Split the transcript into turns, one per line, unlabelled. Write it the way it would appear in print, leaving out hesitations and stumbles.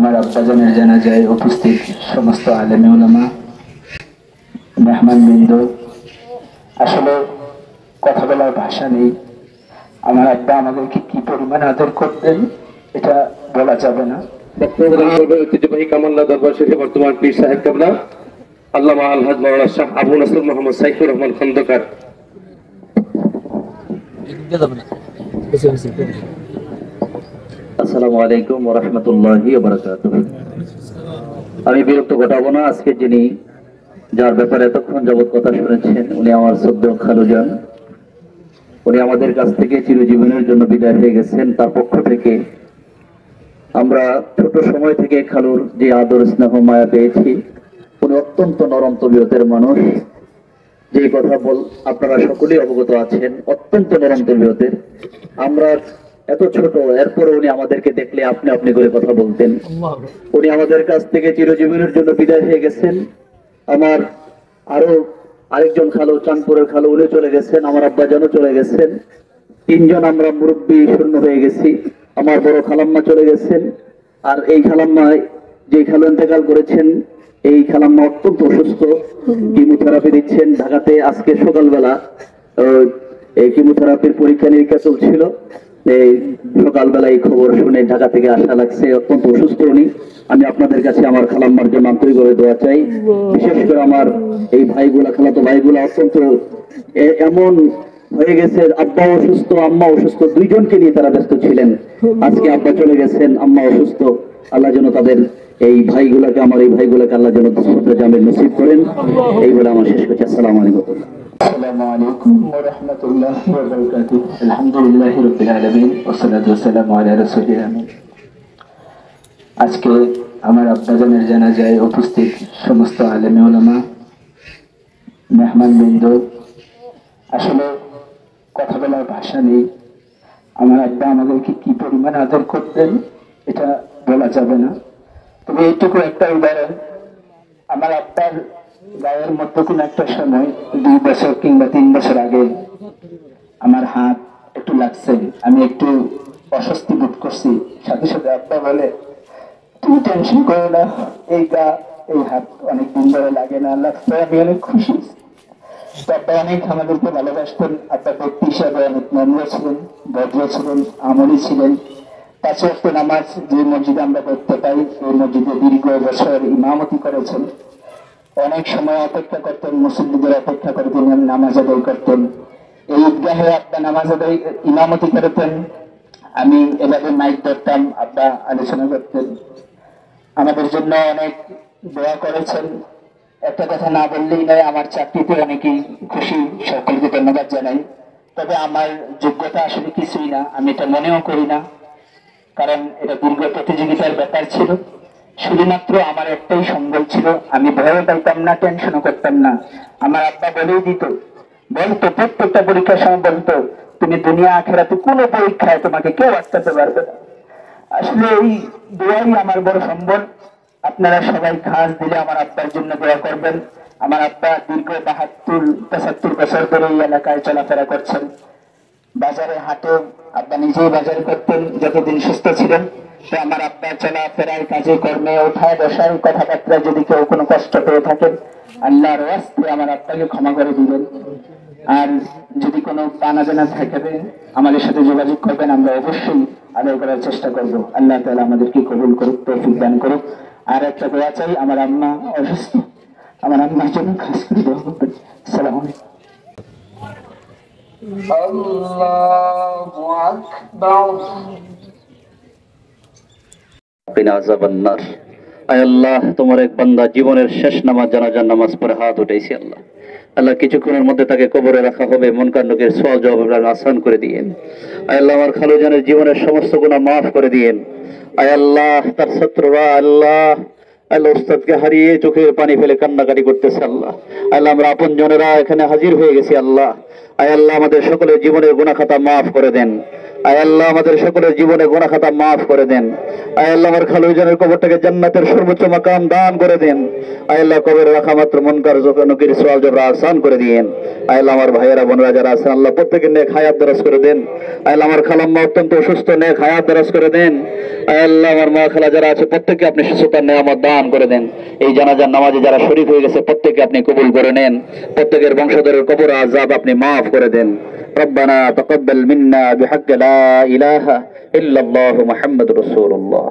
আমার আব্বাজানের জানাজায় উপস্থিত সমস্ত আলেমে উলামা, মেহমানবৃন্দ, আসলে কথা বলার ভাষা নেই। আমার আব্বা আমাদেরকে কি পরিমাণ আদর করতেন এটা বলা যাবে না।
ঐতিহ্যবাহী কামাল্লা দরবার শরীফে বর্তমান পীর সাহেব কেবলা আল্লামা আলহাজ মাওলানা শাহ আবু নাসর মোহাম্মদ সাইফুর রহমান খন্দকার।
আসসালামু আলাইকুম ওয়া রাহমাতুল্লাহি ওয়া বারাকাতুহু। আমি বিরক্ত ঘটাবো না। আজকে যিনি যার ব্যাপারে এতক্ষণ যাবৎ কথা শুনেছেন উনি আমার শ্রদ্ধেয় খালুজান। উনি আমাদের কাছ থেকে চিরজীবনের জন্য বিদায় হয়ে গেছেন। তার পক্ষ থেকে আমরা ছোট সময় থেকে খালুর যে আদর স্নেহ মায়া পেয়েছি। উনি অত্যন্ত নরম তবিয়তের মানুষ। যে কথা আপনারা সকলেই অবগত আছেন, অত্যন্ত নরম তবিয়তের। আমরা এত ছোট, এরপরে উনি আমাদেরকে দেখলে আপনি আপনি করে কথা বলতেন। উনি আমাদের কাছ থেকে চিরজীবনের জন্য বিদায় হয়ে গেছেন। আমার আরো আরেকজন খালু, চাঁদপুরের খালু, উনি চলে গেছেন। আমার আব্বাজানও চলে গেছেন। তিনজন আমরা মুরব্বী শূন্য হয়ে গেছি। আমার বড় খালাম্মা চলে গেছেন। আর এই খালাম্মায় যে খালু ইন্তেকাল করেছেন, এই খালাম্মা অত্যন্ত অসুস্থ, কিমোথেরাপি দিচ্ছেন ঢাকাতে। আজকে সকালবেলা এই কিমোথেরাপির পরীক্ষা নিরীক্ষা চলছিল। এই সকালবেলা এই খবর শুনে ঢাকা থেকে আসা লাগছে। অত্যন্ত অসুস্থ উনি। আমি আপনাদের কাছে আমার খালাম্মার জন্য আন্তরিকভাবে দোয়া চাই। বিশেষ করে আমার এই ভাইগুলা, খালাতো ভাইগুলা অত্যন্ত এমন হয়ে গেছে, আব্বা অসুস্থ, আম্মা অসুস্থ, দুইজনকে নিয়ে তারা ব্যস্ত ছিলেন। আজকে আব্বা চলে গেছেন, আম্মা অসুস্থ। আল্লাহ যেন তাদের এই ভাইগুলাকে, আমার এই ভাইগুলাকে আল্লাহ যেন জামিল নসিব করেন। এই বলে আমার শেষ করছি। আসসালামু আলাইকুম।
আসসালামু আলাইকুম ওয়া রাহমাতুল্লাহি ওয়া বারাকাতুহু। আলহামদুলিল্লাহি রাব্বিল আলামিন ওয়া সলাতু ওয়া সালামু আলা রাসূলিল আমিন। আজকে আমার আব্বাজানের জানাজায় উপস্থিত সমস্ত আলেমে উলামা, মেহমানবৃন্দ, আসলে কথা বলার ভাষা নেই। আমার আব্বা আমাদেরকে কি পরিমাণ আদর করতেন এটা বলা যাবে না। তবে এইটুকু একটা উদাহরণ, আমার আব্বার গায়ের মধ্যে কোনো একটা সময় 2 বছর কিংবা 3 বছর আগে আমার হাত একটু লাগছে, আমি একটু অস্বস্তি বোধ করছি। সাথে সাথে আব্বা বলে, তুমি টেনশন করো না, এই গা এই হাত অনেকদিন ধরে লাগে না, লাগছে। আমি অনেক খুশি। আব্বা অনেক আমাদেরকে ভালোবাসতেন। আব্বা ব্যক্তি হিসাবে অনেক নম্র ছিলেন, ভদ্র ছিলেন, আমলি ছিলেন। 5 ওয়াক্ত নামাজ যে মসজিদে আমরা পড়তে পাই, সেই মসজিদে দীর্ঘ বছর ইমামতি করেছেন। অনেক সময় অপেক্ষা করতেন, মুসল্লিদের অপেক্ষা করে তিনি নামাজ আদায় করতেন। এই ঈদগাহে আব্বা নামাজ আদায় ইমামতি করতেন, আমি এভাবে মাইক ধরতাম, আব্বা আলোচনা করতেন। আমাদের জন্য অনেক দোয়া করেছেন। একটা কথা না বললেই নয়, আমার চাকরিতে অনেকেই খুশি, সকলকে ধন্যবাদ জানাই। তবে আমার যোগ্যতা আসলে কিছুই না, আমি এটা মনেও করি না, কারণ এটা দীর্ঘ প্রতিযোগিতার ব্যাপার ছিল। শুধুমাত্র আমার একটাই সম্বল ছিল, আমি ভয়ও পাইতাম না, টেনশনও করতাম না। আমার আব্বা বলেই দিত, বলতো প্রত্যেকটা পরীক্ষার সময় বলতো, তুমি দুনিয়া আখেরাতে কোনো পরীক্ষায় তোমাকে কেউ আটকাতে পারবে না। আসলে এই দোয়াই আমার বড় সম্বল। আপনারা সবাই খাস দিলে আমার আব্বার জন্য দোয়া করবেন। আমার আব্বা দীর্ঘ 72-75 বছর ধরে এই এলাকায় চলাফেরা করছেন। বাজারে হাটে আব্বা নিজেই বাজার করতেন যতদিন সুস্থ ছিলেন। তো আমার আব্বা চলাফেরায়, কাজে কর্মে, ওঠায় বসায়, কথাবার্তায় যদি কেউ কোনো কষ্ট পেয়ে থাকেন, আল্লাহর ওয়াস্তে আমার আব্বাকে ক্ষমা করে দিবেন। আর যদি কোনো পানা জানা থাকবে আমাদের সাথে যোগাযোগ করবেন, আমরা অবশ্যই আদায় করার চেষ্টা করব। আল্লাহ তাআলা আমাদেরকে কবুল করুক, তৌফিক দান করুক। আর একটা দোয়া চাই, আমার আম্মা অসুস্থ, আমার আম্মার জন্য খাস করে দোয়া করবেন। আসসালামু আলাইকুম।
আল্লাহু আকবার।
কিনা আযাবান নার। আয় আল্লাহ, তোমার এক বান্দা জীবনের শেষ নামাজ, জানাজার নামাজ পড়ে হাত উঠাইছি। আল্লাহ আল্লাহ কিছুক্ষণের মধ্যে তাকে কবরে রাখা হবে, মন কান্ডকের সওয়াল জবাব আসান করে দিয়েন। আয় আল্লাহ, আমার খালুজানের জীবনের সমস্ত গুনাহ মাফ করে দিয়েন। আয় আল্লাহ, তার ছাত্ররা আল্লাহ আল্লাহ উস্তাদকে হারিয়ে চোখের পানি ফেলে কান্নাকাটি করতেছে। আল্লাহ আল্লাহ, আমরা আপন জনেরা এখানে হাজির হয়ে গেছি। আল্লাহ আয় আল্লাহ আমাদের সকলের জীবনের গুনাহ খাতা মাফ করে দেন। আয় আল্লাহ আমাদের সকলের জীবনে গুনাহ খাতা মাফ করে দেন। আয় আল্লাহ আমার খালুজানের কবরটাকে জান্নাতের সর্বোচ্চ মাকাম দান করে দেন। আয় আল্লাহ কবরে রাখা মাত্র মুনকার নকির সওয়াল জবর আসান করে দিয়েন। আয় আল্লাহ আমার ভাইয়েরা বোনেরা যারা আছেন আল্লাহ প্রত্যেকের নেক হায়াত দরাজ করে দেন। আয় আল্লাহ আমার খালাম্মা অত্যন্ত অসুস্থ, নেক হায়াত দরাজ করে দেন। আয় আল্লাহ আমার মা খালা যারা আছে প্রত্যেককে আপনি সুস্থতার নেয়ামত দান করে দেন। এই জানাজার নামাজে যারা শরীক হয়ে গেছে প্রত্যেককে আপনি কবুল করে নেন। প্রত্যেকের বংশধরের কবর আযাব আপনি মাফ করে দেন। ربنا تقبل منا بحق لا إله إلا الله محمد رسول الله